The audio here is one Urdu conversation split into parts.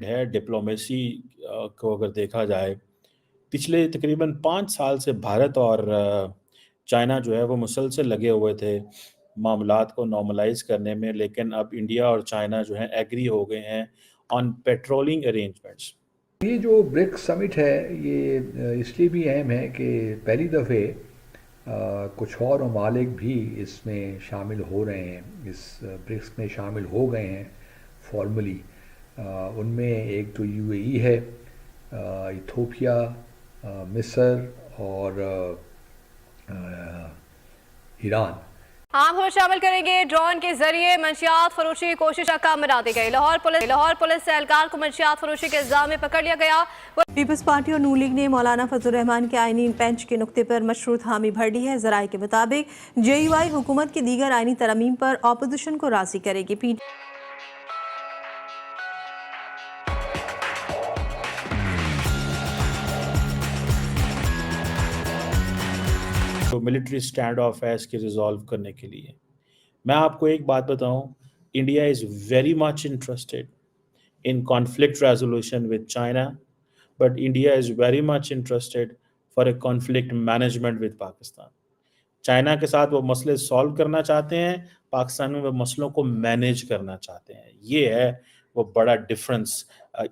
ہے ڈپلومیسی کو اگر دیکھا جائے پچھلے تقریباً 5 سال سے بھارت اور چائنا جو ہے وہ مسلسل لگے ہوئے تھے معاملات کو نارملائز کرنے میں، لیکن اب انڈیا اور چائنا جو ہیں ایگری ہو گئے ہیں آن پیٹرولنگ ارینجمنٹس. یہ جو برکس سمٹ ہے یہ اس لیے بھی اہم ہے کہ پہلی دفعہ کچھ اور ممالک بھی اس میں شامل ہو رہے ہیں، اس برکس میں شامل ہو گئے ہیں فارملی. ان میں ایک تو یو اے ای ہے، ایتھوپیا، مصر اور ایران. عام خبر شامل کریں گے. ڈرون کے ذریعے منشیات فروشی کی کوشش ناکام بنا دی گئی. لاہور پولیس اہلکار کو منشیات فروشی کے الزام میں پکڑ لیا گیا. پیپلز پارٹی اور نون لیگ نے مولانا فضل الرحمان کے آئینی بینچ کے نقطے پر مشروط حامی بھر لی ہے. ذرائع کے مطابق جے یو آئی حکومت کی دیگر آئینی ترامیم پر اپوزیشن کو راضی کرے گی. تو ملٹری سٹینڈ آف ہے اس کے ریزالو کرنے کے لیے. میں آپ کو ایک بات بتاؤں، India is very much interested in conflict resolution with China, but India is very much interested for a conflict management with Pakistan. China کے ساتھ وہ مسئلے سالو کرنا چاہتے ہیں، پاکستان میں وہ مسئلوں کو مینیج کرنا چاہتے ہیں. یہ ہے وہ بڑا ڈفرنس.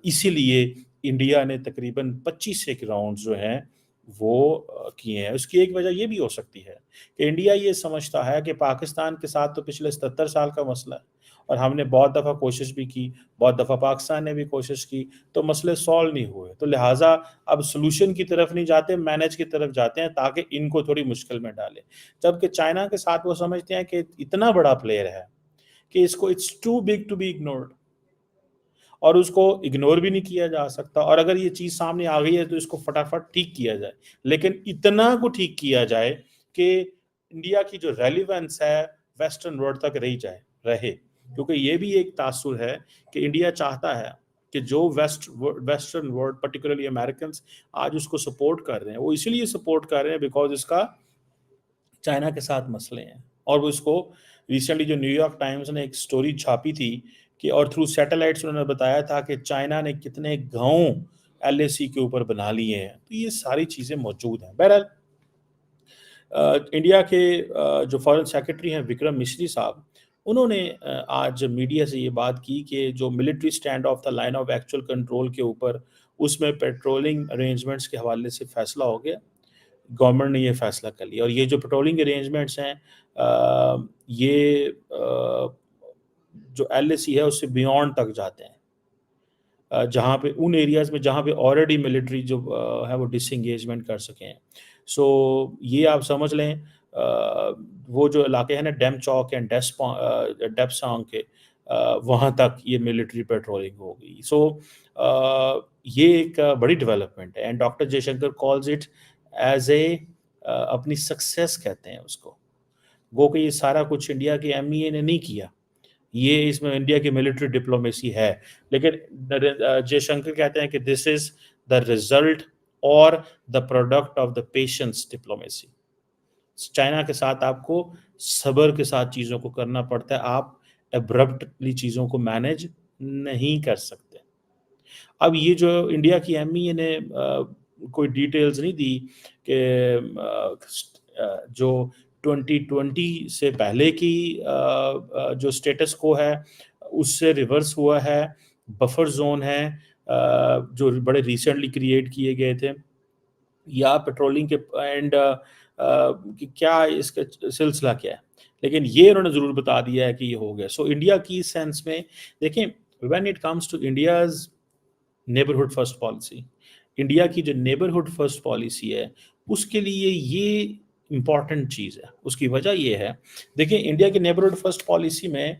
اسی لیے انڈیا نے تقریباً 25 ایک راؤنڈ جو ہیں وہ کیے ہیں. اس کی ایک وجہ یہ بھی ہو سکتی ہے کہ انڈیا یہ سمجھتا ہے کہ پاکستان کے ساتھ تو پچھلے 77 سال کا مسئلہ ہے اور ہم نے بہت دفعہ کوشش بھی کی، بہت دفعہ پاکستان نے بھی کوشش کی، تو مسئلے سالو نہیں ہوئے. تو لہٰذا اب سلوشن کی طرف نہیں جاتے، مینیج کی طرف جاتے ہیں تاکہ ان کو تھوڑی مشکل میں ڈالے. جبکہ چائنا کے ساتھ وہ سمجھتے ہیں کہ اتنا بڑا پلیئر ہے کہ اس کو it's too big to be ignored, اور اس کو اگنور بھی نہیں کیا جا سکتا. اور اگر یہ چیز سامنے آ گئی ہے تو اس کو فٹافٹ ٹھیک کیا جائے، لیکن اتنا کو ٹھیک کیا جائے کہ انڈیا کی جو ریلیونس ہے ویسٹرن ورلڈ تک رہے. کیونکہ یہ بھی ایک تاثر ہے کہ انڈیا چاہتا ہے کہ جو ویسٹرن ورلڈ پرٹیکولرلی امریکنز آج اس کو سپورٹ کر رہے ہیں، وہ اسی لیے سپورٹ کر رہے ہیں بیکاز اس کا چائنا کے ساتھ مسئلے ہیں. اور وہ اس کو ریسنٹلی جو نیو یارک ٹائمز نے ایک سٹوری چھاپی تھی کہ اور تھرو سیٹلائٹس انہوں نے بتایا تھا کہ چائنا نے کتنے گاؤں ایل اے سی کے اوپر بنا لیے ہیں. تو یہ ساری چیزیں موجود ہیں. بہرحال انڈیا کے جو فارن سیکرٹری ہیں وکرم مشری صاحب، انہوں نے آج میڈیا سے یہ بات کی کہ جو military stand of the line of actual control کے اوپر اس میں پیٹرولنگ ارینجمنٹس کے حوالے سے فیصلہ ہو گیا. گورنمنٹ نے یہ فیصلہ کر لیا، اور یہ جو پیٹرولنگ ارینجمنٹس ہیں یہ جو ایل اے سی ہے اس سے بیونڈ تک جاتے ہیں، جہاں پہ ان ایریاز میں جہاں پہ آلریڈی ملٹری جو ہے وہ ڈس انگیجمنٹ کر سکیں. سو یہ آپ سمجھ لیں وہ جو علاقے ہیں نا ڈیم چوک اینڈ ڈیپسانگ کے، وہاں تک یہ ملٹری پیٹرولنگ ہوگی. سو یہ ایک بڑی ڈیولپمنٹ ہے. And doctor J Shankar calls it as a اپنی سکسیس کہتے ہیں اس کو. وہ کہ یہ سارا کچھ انڈیا کے ایم ای اے نے نہیں کیا، یہ اس میں انڈیا کی ملٹری ڈپلومیسی ہے. لیکن جے شنکر کہتے ہیں کہ دس از دا ریزلٹ اور the product of the patience diplomacy. China کے ساتھ آپ کو صبر کے ساتھ چیزوں کو کرنا پڑتا ہے، آپ ابرپٹلی چیزوں کو مینیج نہیں کر سکتے. اب یہ جو انڈیا کی ایم ای اے نے کوئی ڈیٹیلز نہیں دی کہ جو 2020 سے پہلے کی جو سٹیٹس کو ہے اس سے ریورس ہوا ہے. بفر زون ہے جو بڑے ریسنٹلی کریٹ کیے گئے تھے، یا پیٹرولنگ کے اینڈ کیا اس کا سلسلہ کیا ہے، لیکن یہ انہوں نے ضرور بتا دیا ہے کہ یہ ہو گیا. سو انڈیا کی سینس میں دیکھیں when it comes to India's neighbourhood first policy, India کی جو نیبرہڈ فرسٹ پالیسی ہے اس کے لیے یہ امپورٹنٹ چیز ہے. اس کی وجہ یہ ہے، دیکھیں انڈیا کی نیبرہڈ فرسٹ پالیسی میں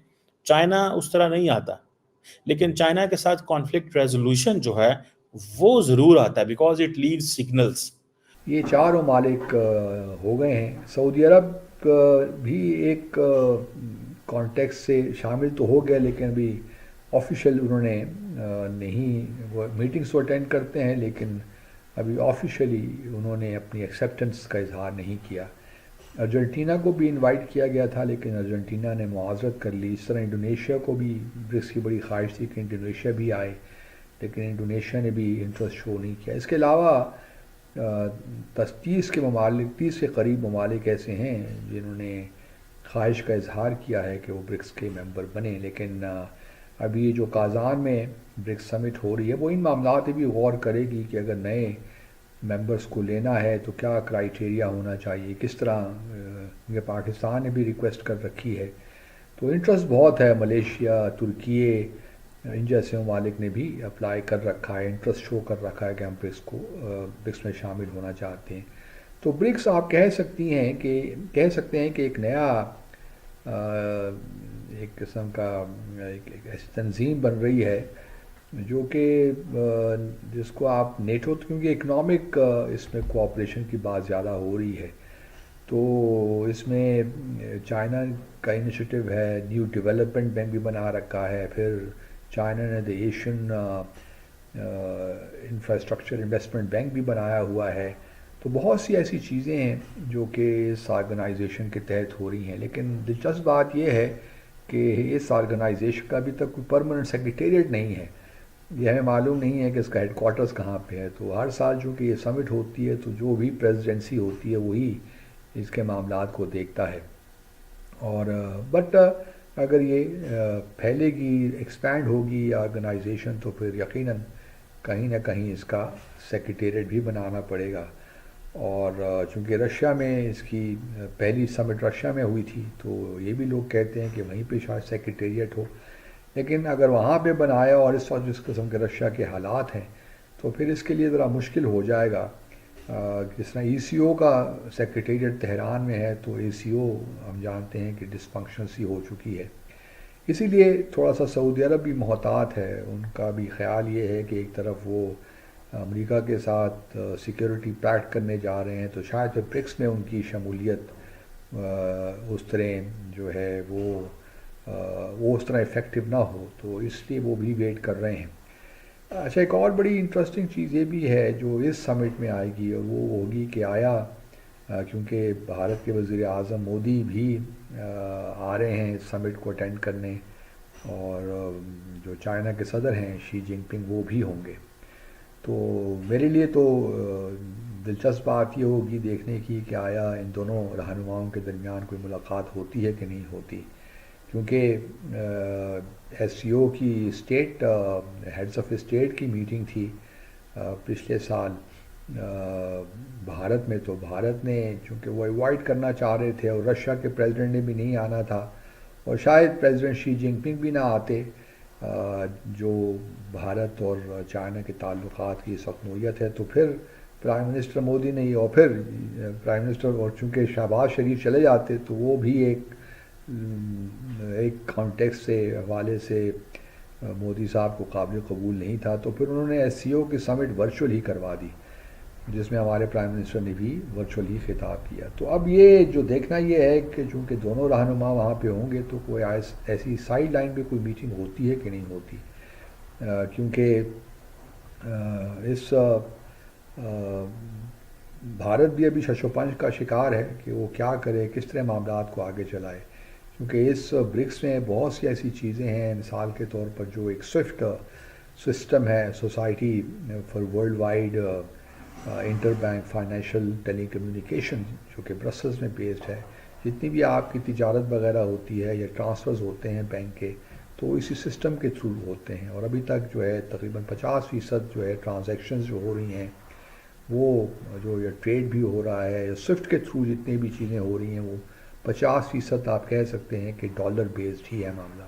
چائنا اس طرح نہیں آتا، لیکن چائنا کے ساتھ کانفلکٹ ریزولوشن جو ہے وہ ضرور آتا ہے بیکاز اٹ لیوز سگنلز. یہ 4 ممالک ہو گئے ہیں. سعودی عرب بھی ایک کانٹیکس سے شامل تو ہو گیا، لیکن ابھی آفیشیل انہوں نے نہیں، وہ میٹنگس تو اٹینڈ کرتے ہیں لیکن ابھی آفیشیلی انہوں نے اپنی ایکسیپٹنس کا اظہار نہیں کیا. ارجنٹینا کو بھی انوائٹ کیا گیا تھا لیکن ارجنٹینا نے معذرت کر لی. اس طرح انڈونیشیا کو بھی برکس کی بڑی خواہش تھی کہ انڈونیشیا بھی آئے، لیکن انڈونیشیا نے بھی انٹرسٹ شو نہیں کیا. اس کے علاوہ 30 کے قریب ممالک ایسے ہیں جنہوں نے خواہش کا اظہار کیا ہے کہ وہ برکس کے ممبر بنیں, لیکن ابھی جو کازان میں برکس سمٹ ہو رہی ہے وہ ان معاملات پہ بھی غور کرے گی کہ اگر نئے ممبرس کو لینا ہے تو کیا کرائیٹیریا ہونا چاہیے, کس طرح. یہ پاکستان نے بھی ریکویسٹ کر رکھی ہے, تو انٹرسٹ بہت ہے. ملیشیا, ترکیے, ان جیسے ممالک نے بھی اپلائی کر رکھا ہے, انٹرسٹ شو کر رکھا ہے کہ ہم برکس میں شامل ہونا چاہتے ہیں. تو برکس آپ کہہ سکتے ہیں کہ ایک نیا ایک قسم کا ایک ایسی تنظیم بن رہی ہے جو کہ جس کو آپ نیٹو, کیونکہ اکنامک اس میں کوآپریشن کی بات زیادہ ہو رہی ہے, تو اس میں چائنا کا انیشیٹو ہے, نیو ڈیولپمنٹ بینک بھی بنا رکھا ہے, پھر چائنا نے دی ایشین انفراسٹرکچر انویسٹمنٹ بینک بھی بنایا ہوا ہے. تو بہت سی ایسی چیزیں ہیں جو کہ اس آرگنائزیشن کے تحت ہو رہی ہیں, لیکن دلچسپ بات یہ ہے کہ اس آرگنائزیشن کا ابھی تک کوئی پرماننٹ سیکریٹریٹ نہیں ہے. یہ ہمیں معلوم نہیں ہے کہ اس کا ہیڈ کوارٹرز کہاں پہ ہے. تو ہر سال چونکہ یہ سمٹ ہوتی ہے تو جو بھی پریزیڈنسی ہوتی ہے وہی اس کے معاملات کو دیکھتا ہے. اور بٹ اگر یہ پھیلے گی, ایکسپینڈ ہوگی آرگنائزیشن, تو پھر یقیناً کہیں نہ کہیں اس کا سیکریٹریٹ بھی بنانا پڑے گا. اور چونکہ رشیا میں اس کی پہلی سمٹ رشیا میں ہوئی تھی, تو یہ بھی لوگ کہتے ہیں کہ وہیں پہ شاید سیکریٹریٹ ہو, لیکن اگر وہاں پہ بنایا اور اس وقت جس قسم کے رشیا کے حالات ہیں تو پھر اس کے لیے ذرا مشکل ہو جائے گا. جس طرح ای سی او کا سیکریٹریٹ تہران میں ہے, تو اے سی او ہم جانتے ہیں کہ ڈسفنکشن سی ہو چکی ہے. اسی لیے تھوڑا سا سعودی عرب بھی محتاط ہے. ان کا بھی خیال یہ ہے کہ ایک طرف وہ امریکہ کے ساتھ سیکیورٹی پیکٹ کرنے جا رہے ہیں, تو شاید پھر برکس میں ان کی شمولیت اس طرح جو ہے وہ اس طرح افیکٹو نہ ہو, تو اس لیے وہ بھی ویٹ کر رہے ہیں. اچھا, ایک اور بڑی انٹرسٹنگ چیز یہ بھی ہے جو اس سمٹ میں آئے گی, اور وہ ہوگی کہ آیا کیونکہ بھارت کے وزیر اعظم مودی بھی آ رہے ہیں اس سمٹ کو اٹینڈ کرنے, اور جو چائنا کے صدر ہیں شی جن پنگ وہ بھی ہوں گے. تو میرے لیے تو دلچسپ بات یہ ہوگی دیکھنے کی کہ آیا ان دونوں رہنماؤں کے درمیان کوئی ملاقات ہوتی ہے کہ نہیں ہوتی, کیونکہ ایس سی او کی اسٹیٹ ہیڈز آف اسٹیٹ کی میٹنگ تھی پچھلے سال بھارت میں. تو بھارت نے چونکہ وہ ایوائڈ کرنا چاہ رہے تھے, اور رشیا کے پریزیڈنٹ نے بھی نہیں آنا تھا, اور شاید پریزیڈنٹ شی جن پنگ بھی نہ آتے, جو بھارت اور چائنا کے تعلقات کی اس وقت نوعیت ہے. تو پھر پرائم منسٹر مودی نے, اور پھر پرائم منسٹر, اور چونکہ شہباز شریف چلے جاتے تو وہ بھی ایک کانٹیکس سے حوالے سے مودی صاحب کو قابل قبول نہیں تھا. تو پھر انہوں نے ایس سی او کی سمٹ ورچوئل ہی کروا دی, جس میں ہمارے پرائم منسٹر نے بھی ورچوئل ہی خطاب کیا. تو اب یہ جو دیکھنا یہ ہے کہ چونکہ دونوں رہنما وہاں پہ ہوں گے تو کوئی ایسی سائیڈ لائن پہ کوئی میٹنگ ہوتی ہے کہ نہیں ہوتی, کیونکہ اس بھارت بھی ابھی شش و پنج کا شکار ہے کہ وہ کیا کرے, کس طرح معاملات کو آگے چلائے, کیونکہ اس برکس میں بہت سی ایسی چیزیں ہیں. مثال کے طور پر جو ایک سوئفٹ سسٹم ہے, society for worldwide interbank financial telecommunication, جو کہ برسلز میں بیسڈ ہے. جتنی بھی آپ کی تجارت وغیرہ ہوتی ہے یا ٹرانسفرز ہوتے ہیں بینک کے, تو اسی سسٹم کے تھرو ہوتے ہیں. اور ابھی تک جو ہے تقریباً 50% جو ہے ٹرانزیکشنز جو ہو رہی ہیں, وہ جو یہ ٹریڈ بھی ہو رہا ہے, سوئفٹ کے تھرو جتنی بھی چیزیں ہو رہی ہیں, وہ 50% آپ کہہ سکتے ہیں کہ ڈالر بیسڈ ہی ہے معاملہ.